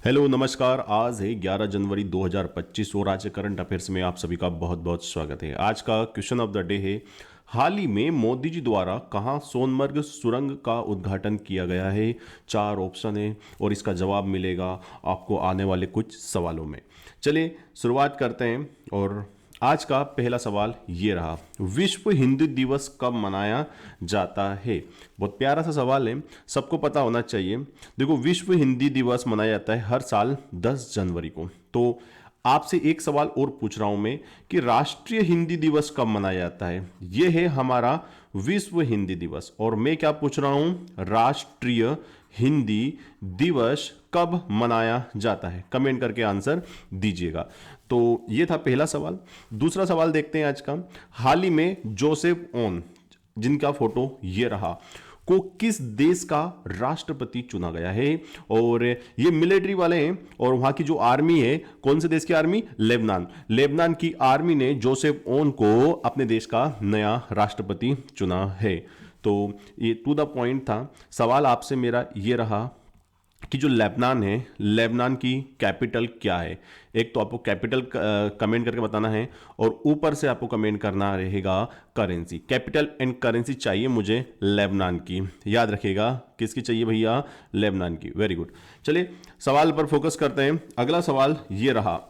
Hello नमस्कार। आज है 11 जनवरी 2025 और आज करंट अफेयर्स में आप सभी का बहुत बहुत स्वागत है। आज का क्वेश्चन ऑफ द डे है, हाल ही में मोदी जी द्वारा कहाँ सोनमर्ग सुरंग का उद्घाटन किया गया है। चार ऑप्शन है और इसका जवाब मिलेगा आपको आने वाले कुछ सवालों में। चलिए शुरुआत करते हैं और आज का पहला सवाल ये रहा, विश्व हिंदी दिवस कब मनाया जाता है। बहुत प्यारा सा सवाल है, सबको पता होना चाहिए। देखो, विश्व हिंदी दिवस मनाया जाता है हर साल 10 जनवरी को। तो आपसे एक सवाल और पूछ रहा हूं मैं कि राष्ट्रीय हिंदी दिवस कब मनाया जाता है। यह है हमारा विश्व हिंदी दिवस, और मैं क्या पूछ रहा हूं, राष्ट्रीय हिंदी दिवस कब मनाया जाता है। कमेंट करके आंसर दीजिएगा। तो ये था पहला सवाल। दूसरा सवाल देखते हैं आज का, हाल ही में जोसेफ ओन, जिनका फोटो ये रहा, को किस देश का राष्ट्रपति चुना गया है। और ये मिलिट्री वाले हैं और वहां की जो आर्मी है, कौन से देश की आर्मी, लेबनान। लेबनान की आर्मी ने जोसेफ ओन को अपने देश का नया राष्ट्रपति चुना है। तो ये टू द पॉइंट था। सवाल आपसे मेरा ये रहा कि जो लेबनान है, लेबनान की कैपिटल क्या है। एक तो आपको कैपिटल कमेंट करके बताना है और ऊपर से आपको कमेंट करना रहेगा करेंसी। कैपिटल एंड करेंसी चाहिए मुझे लेबनान की, याद रखिएगा। किसकी चाहिए भैया, लेबनान की। Very good. चलिए सवाल पर फोकस करते हैं। अगला सवाल ये रहा,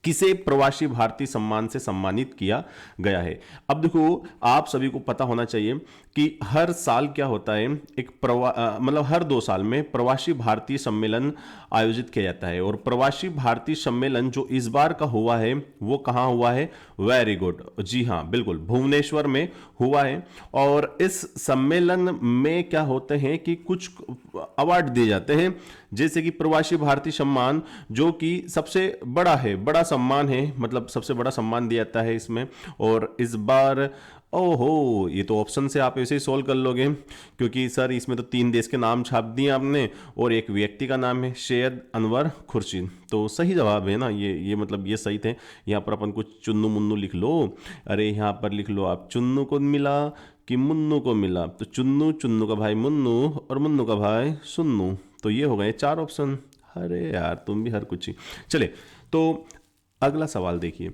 किसे प्रवासी भारतीय सम्मान से सम्मानित किया गया है। अब देखो, आप सभी को पता होना चाहिए कि हर साल क्या होता है, एक मतलब हर 2 साल में प्रवासी भारतीय सम्मेलन आयोजित किया जाता है। और प्रवासी भारतीय सम्मेलन जो इस बार का हुआ है वो कहाँ हुआ है, वेरी गुड, जी हाँ बिल्कुल, भुवनेश्वर में हुआ है। और इस सम्मेलन में क्या होते हैं कि कुछ अवार्ड दिए जाते हैं, जैसे कि प्रवासी भारतीय सम्मान, जो कि सबसे बड़ा है, बड़ा सम्मान है, मतलब सबसे बड़ा सम्मान दिया जाता है इसमें। और इस बार, ओहो, ये तो ऑप्शन से आप ऐसे ही सोल्व कर लोगे, क्योंकि सर इसमें तो 3 देश के नाम छाप दिए आपने और एक व्यक्ति का नाम है, सैयद अनवर खुर्शीद। तो सही जवाब है ना ये मतलब ये सही थे। यहाँ पर अपन कुछ चुन्नू मुन्नू लिख लो। अरे यहाँ पर लिख लो आप, चुन्नू को मिला कि मुन्नू को मिला। तो चुन्नू, चुन्नू का भाई मुन्नू और मुन्नू का भाई सुन्नू। तो ये हो गए 4 ऑप्शन। अरे यार तुम भी हर कुछ ही। चले तो अगला सवाल देखिए,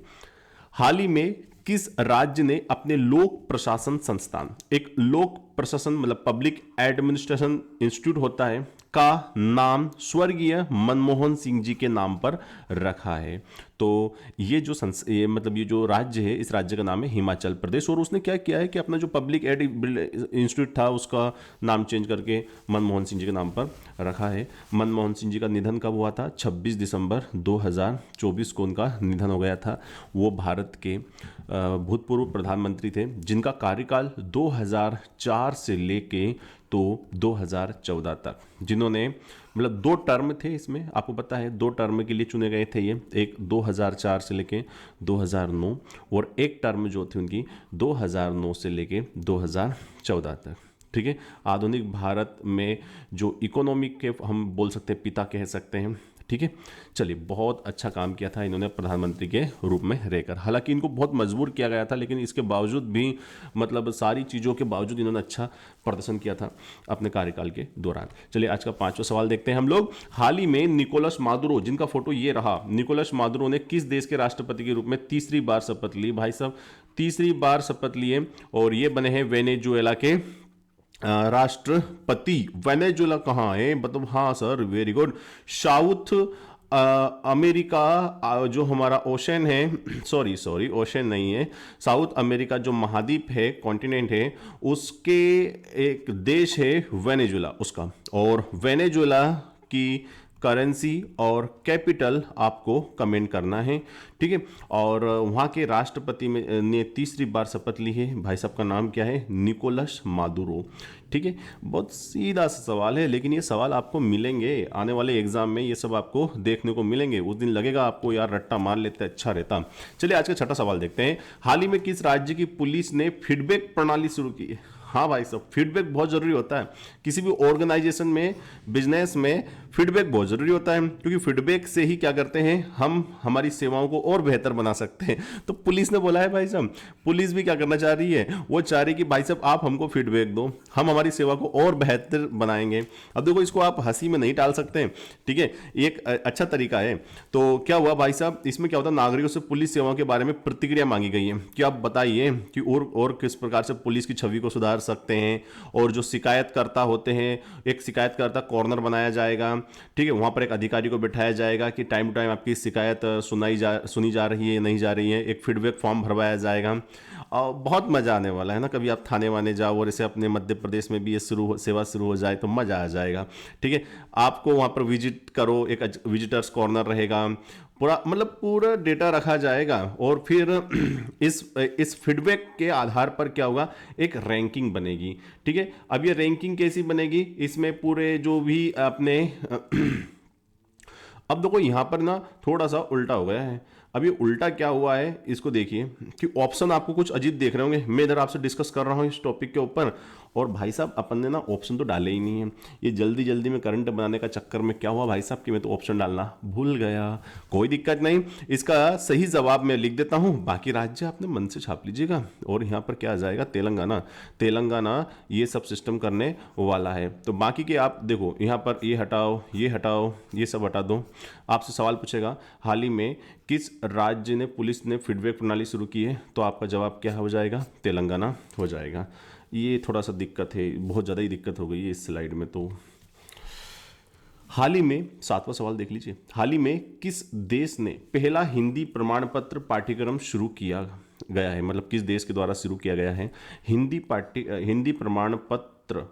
हाल ही में किस राज्य ने अपने लोक प्रशासन संस्थान, एक लोक प्रशासन मतलब पब्लिक एडमिनिस्ट्रेशन इंस्टीट्यूट होता है, का नाम स्वर्गीय मनमोहन सिंह जी के नाम पर रखा है। तो ये जो मतलब ये जो राज्य है, इस राज्य का नाम है हिमाचल प्रदेश। और उसने क्या किया है कि अपना जो पब्लिक एड इंस्टीट्यूट था उसका नाम चेंज करके मनमोहन सिंह जी के नाम पर रखा है। मनमोहन सिंह जी का निधन कब हुआ था, 26 दिसंबर 2024 को उनका निधन हो गया था। वो भारत के भूतपूर्व प्रधानमंत्री थे, जिनका कार्यकाल 2004 से लेके तो 2014 तक, जिन्होंने मतलब 2 टर्म थे इसमें, आपको पता है 2 टर्म के लिए चुने गए थे ये, एक 2004 से लेके 2009 और एक टर्म जो थी उनकी 2009 से लेके 2014 तक। ठीक है, आधुनिक भारत में जो इकोनॉमिक के हम बोल सकते हैं पिता कह सकते हैं। ठीक है, चलिए बहुत अच्छा काम किया था इन्होंने प्रधानमंत्री के रूप में रहकर। हालांकि इनको बहुत मजबूर किया गया था, लेकिन इसके बावजूद भी मतलब सारी चीज़ों के बावजूद इन्होंने अच्छा प्रदर्शन किया था अपने कार्यकाल के दौरान। चलिए आज का 5वां सवाल देखते हैं हम लोग। हाल ही में निकोलस मादुरो, जिनका फोटो ये रहा, निकोलस मादुरो ने किस देश के राष्ट्रपति के रूप में तीसरी बार शपथ ली। भाई साहब तीसरी बार शपथ लिए और ये बने हैं वेनेजुएला के राष्ट्रपति। वेनेजुएला कहाँ है, मतलब हाँ sir very good, south America, जो हमारा ओशन है, सॉरी ओशन नहीं है, साउथ अमेरिका जो महाद्वीप है, कॉन्टिनेंट है, उसके एक देश है वेनेजुएला उसका। और वेनेजुएला की करेंसी और कैपिटल आपको कमेंट करना है। ठीक है, और वहाँ के राष्ट्रपति में ने तीसरी बार शपथ ली है, भाई साहब का नाम क्या है, निकोलस मादुरो। ठीक है, बहुत सीधा सा सवाल है, लेकिन ये सवाल आपको मिलेंगे आने वाले एग्जाम में, ये सब आपको देखने को मिलेंगे। उस दिन लगेगा आपको यार रट्टा मार लेते अच्छा रहता। चलिए आज का 6ठा सवाल देखते हैं। हाल ही में किस राज्य की पुलिस ने फीडबैक प्रणाली शुरू की है। हाँ भाई साहब, फीडबैक बहुत जरूरी होता है किसी भी ऑर्गेनाइजेशन में, बिजनेस में। फीडबैक बहुत जरूरी होता है, क्योंकि फीडबैक से ही क्या करते हैं हम हमारी सेवाओं को और बेहतर बना सकते हैं। तो पुलिस ने बोला है भाई साहब, पुलिस भी क्या करना चाह रही है, वो चाह रही है कि भाई साहब आप हमको फीडबैक दो, हम हमारी सेवा को और बेहतर बनाएंगे। अब देखो, इसको आप हंसी में नहीं टाल सकते, ठीक है, एक अच्छा तरीका है। तो क्या हुआ भाई साहब, इसमें क्या होता है, नागरिकों से पुलिस सेवाओं के बारे में प्रतिक्रिया मांगी गई है कि आप बताइए कि और किस प्रकार से पुलिस की छवि को सुधार सकते हैं। और जो शिकायतकर्ता होते हैं, एक शिकायतकर्ता कॉर्नर बनाया जाएगा, ठीक है, वहां पर एक अधिकारी को बिठाया जाएगा कि टाइम टू टाइम आपकी शिकायत सुनी जा रही है नहीं जा रही है। एक फीडबैक फॉर्म भरवाया जाएगा और बहुत मजा आने वाला है ना। कभी आप थाने वाने जाओ और इसे अपने मध्य प्रदेश में भी ये सेवा शुरू हो जाए तो मजा आ जाएगा, ठीक है। आपको वहां पर विजिट करो, एक विजिटर्स कॉर्नर रहेगा, पूरा मतलब पूरा डेटा रखा जाएगा। और फिर इस फीडबैक के आधार पर क्या होगा, एक रैंकिंग बनेगी, ठीक है। अब ये रैंकिंग कैसी बनेगी, इसमें पूरे जो भी अपने अब देखो यहां पर ना थोड़ा सा उल्टा हो गया है। अब ये उल्टा क्या हुआ है, इसको देखिए कि ऑप्शन आपको कुछ अजीब देख रहे होंगे। मैं इधर आपसे डिस्कस कर रहा हूं इस टॉपिक के ऊपर, और भाई साहब अपन ने ना ऑप्शन तो डाले ही नहीं है। ये जल्दी जल्दी में करंट बनाने का चक्कर में क्या हुआ भाई साहब कि मैं तो ऑप्शन डालना भूल गया। कोई दिक्कत नहीं, इसका सही जवाब मैं लिख देता हूं, बाकी राज्य आपने मन से छाप लीजिएगा। और यहाँ पर क्या आ जाएगा, तेलंगाना। तेलंगाना ये सब सिस्टम करने वाला है। तो बाकी के आप देखो, यहाँ पर ये हटाओ, ये हटाओ, ये सब हटा दो। आपसे सवाल पूछेगा हाल ही में किस राज्य ने पुलिस ने फीडबैक प्रणाली शुरू की है, तो आपका जवाब क्या हो जाएगा, तेलंगाना हो जाएगा। ये थोड़ा सा दिक्कत है, बहुत ज़्यादा ही दिक्कत हो गई है इस स्लाइड में। तो हाल ही में 7वां सवाल देख लीजिए, हाल ही में किस देश ने पहला हिंदी प्रमाण पत्र पाठ्यक्रम शुरू किया गया है, मतलब किस देश के द्वारा शुरू किया गया है हिंदी प्रमाण पत्र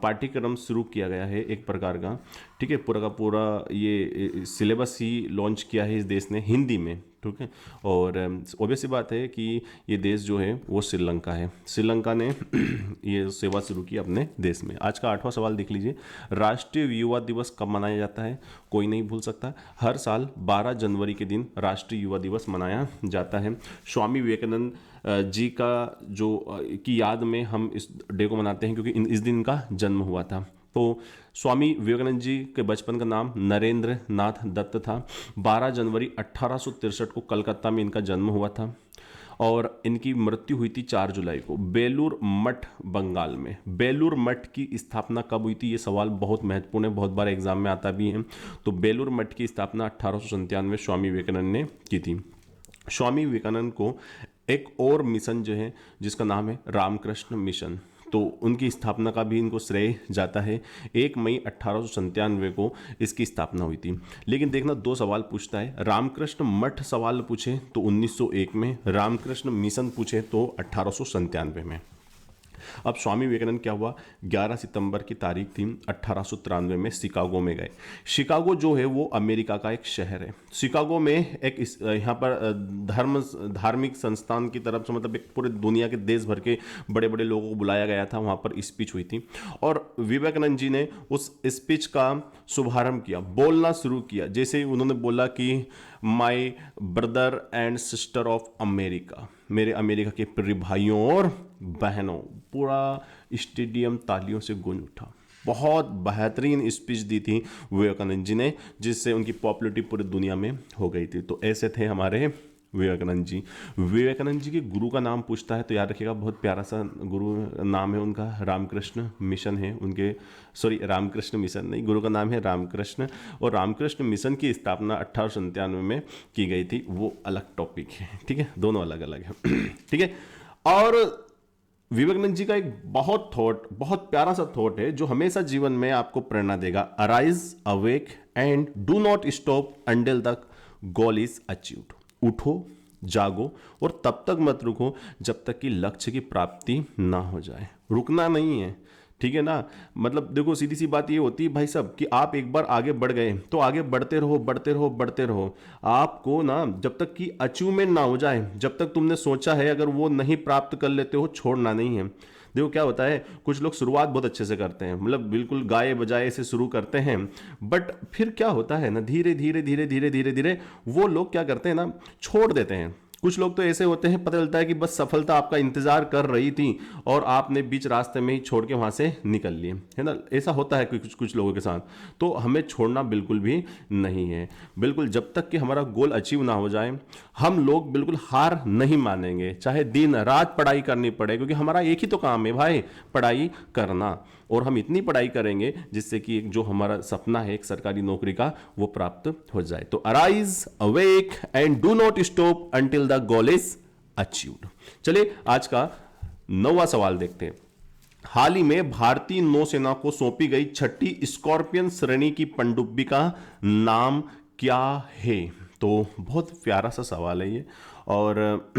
पाठ्यक्रम शुरू किया गया है एक प्रकार का, ठीक है। पूरा का पूरा ये सिलेबस ही लॉन्च किया है इस देश ने हिंदी में, ठीक है। और ऑब्वियस सी बात है कि ये देश जो है वो श्रीलंका है। श्रीलंका ने ये सेवा शुरू की अपने देश में। आज का 8वां सवाल देख लीजिए, राष्ट्रीय युवा दिवस कब मनाया जाता है, कोई नहीं भूल सकता। हर साल 12 जनवरी के दिन राष्ट्रीय युवा दिवस मनाया जाता है। स्वामी विवेकानंद जी का जो की याद में हम इस डे को मनाते हैं, क्योंकि इस दिन इनका जन्म हुआ था। तो स्वामी विवेकानंद जी के बचपन का नाम नरेंद्र नाथ दत्त था। 12 जनवरी 1863 को कलकत्ता में इनका जन्म हुआ था, और इनकी मृत्यु हुई थी 4 जुलाई को बेलूर मठ, बंगाल में। बेलूर मठ की स्थापना कब हुई थी, ये सवाल बहुत महत्वपूर्ण है, बहुत बार एग्जाम में आता भी है। तो बेलूर मठ की स्थापना 1897 स्वामी विवेकानंद ने की थी। स्वामी विवेकानंद को एक और मिशन जो है जिसका नाम है रामकृष्ण मिशन, तो उनकी स्थापना का भी इनको श्रेय जाता है। 1 मई 1897 को इसकी स्थापना हुई थी। लेकिन देखना 2 सवाल पूछता है, रामकृष्ण मठ सवाल पूछे तो 1901 में, रामकृष्ण मिशन पूछे तो 1897 में। अब स्वामी विवेकानंद क्या हुआ, 11 सितंबर की तारीख थी, 1893 में शिकागो में गए। शिकागो जो है वो अमेरिका का एक शहर है। शिकागो में एक यहाँ पर धार्मिक संस्थान की तरफ से, मतलब एक पूरे दुनिया के देश भर के बड़े बड़े लोगों को बुलाया गया था, वहाँ पर स्पीच हुई थी। और विवेकानंद जी ने उस स्पीच का शुभारंभ किया, बोलना शुरू किया। जैसे ही उन्होंने बोला कि my brother and sister of America, मेरे अमेरिका के प्रिय भाइयों और बहनों, पूरा स्टेडियम तालियों से गूंज उठा। बहुत बेहतरीन स्पीच दी थी विवेकानंद जी ने, जिससे उनकी पॉपुलैरिटी पूरी दुनिया में हो गई थी। तो ऐसे थे हमारे विवेकानंद जी। विवेकानंद जी के गुरु का नाम पूछता है तो याद रखिएगा, बहुत प्यारा सा गुरु नाम है उनका, रामकृष्ण मिशन है उनके, रामकृष्ण मिशन नहीं, गुरु का नाम है रामकृष्ण। और रामकृष्ण मिशन की स्थापना 1897 में की गई थी, वो अलग टॉपिक है, ठीक है, दोनों अलग अलग है, ठीक है। और विवेकानंद जी का एक बहुत प्यारा सा थॉट है जो हमेशा जीवन में आपको प्रेरणा देगा, arise awake and do not stop until the goal is achieved. उठो, जागो और तब तक मत रुको जब तक कि लक्ष्य की प्राप्ति ना हो जाए। रुकना नहीं है, ठीक है ना। मतलब देखो सीधी सी बात ये होती है भाई साहब कि आप एक बार आगे बढ़ गए तो आगे बढ़ते रहो, बढ़ते रहो, बढ़ते रहो। आपको ना जब तक कि अचीवमेंट ना हो जाए, जब तक तुमने सोचा है अगर वो नहीं प्राप्त कर लेते हो, छोड़ना नहीं है। देखो क्या होता है, कुछ लोग शुरुआत बहुत अच्छे से करते हैं, मतलब बिल्कुल गाए बजाए से शुरू करते हैं, बट फिर क्या होता है ना, धीरे धीरे धीरे धीरे धीरे धीरे वो लोग क्या करते हैं ना, छोड़ देते हैं। कुछ लोग तो ऐसे होते हैं, पता चलता है कि बस सफलता आपका इंतजार कर रही थी और आपने बीच रास्ते में ही छोड़ के वहां से निकल लिए, है ना। ऐसा होता है कुछ कुछ लोगों के साथ। तो हमें छोड़ना बिल्कुल भी नहीं है। बिल्कुल जब तक कि हमारा गोल अचीव ना हो जाए, हम लोग बिल्कुल हार नहीं मानेंगे, चाहे दिन रात पढ़ाई करनी पड़े, क्योंकि हमारा एक ही तो काम है भाई, पढ़ाई करना। और हम इतनी पढ़ाई करेंगे जिससे कि जो हमारा सपना है एक सरकारी नौकरी का, वो प्राप्त हो जाए। तो arise, awake and do not stop until the goal is achieved. चलिए आज का 9वां सवाल देखते हैं। हाल ही में भारतीय नौसेना को सौंपी गई 6ठी स्कॉर्पियन श्रेणी की पनडुब्बी का नाम क्या है? तो बहुत प्यारा सा सवाल है ये। और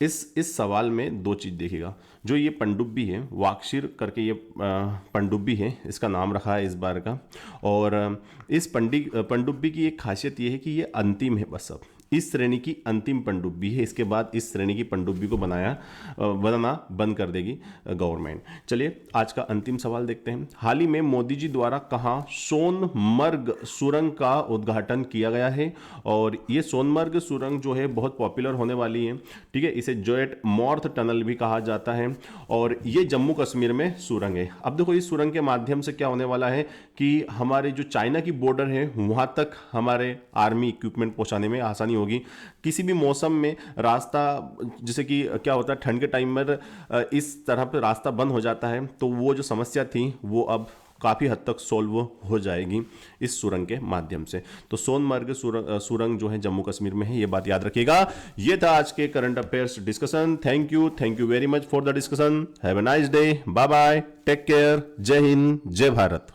इस सवाल में दो चीज़ देखिएगा। जो ये पनडुब्बी है, वाक्षीर करके ये पनडुब्बी है, इसका नाम रखा है इस बार का। और इस पनडुब्बी की एक खासियत ये है कि ये अंतिम है, बस अब इस श्रेणी की अंतिम पनडुब्बी है। इसके बाद इस श्रेणी की पनडुब्बी को बनाना बंद कर देगी गवर्नमेंट। चलिए आज का अंतिम सवाल देखते हैं। हाल ही में मोदी जी द्वारा कहाँ सोनमर्ग सुरंग का उद्घाटन किया गया है? और ये सोनमर्ग सुरंग जो है बहुत पॉपुलर होने वाली है, ठीक है। इसे जोएट मॉर्थ टनल भी कहा जाता है और ये जम्मू कश्मीर में सुरंग है। अब देखो इस सुरंग के माध्यम से क्या होने वाला है कि हमारे जो चाइना की बॉर्डर है वहां तक हमारे आर्मी इक्विपमेंट पहुंचाने में आसानी होगी। किसी भी मौसम में रास्ता, जैसे कि क्या होता है ठंड के टाइम में इस तरह पे रास्ता बंद हो जाता है, तो वो जो समस्या थी वो अब काफ़ी हद तक सोल्व हो जाएगी इस सुरंग के माध्यम से। तो सोनमर्ग सुरंग जो है जम्मू कश्मीर में है, ये बात याद रखिएगा। ये था आज के current affairs discussion. Thank you very much for the discussion. Have a nice day, bye bye, take care, जय हिंद, जय भारत।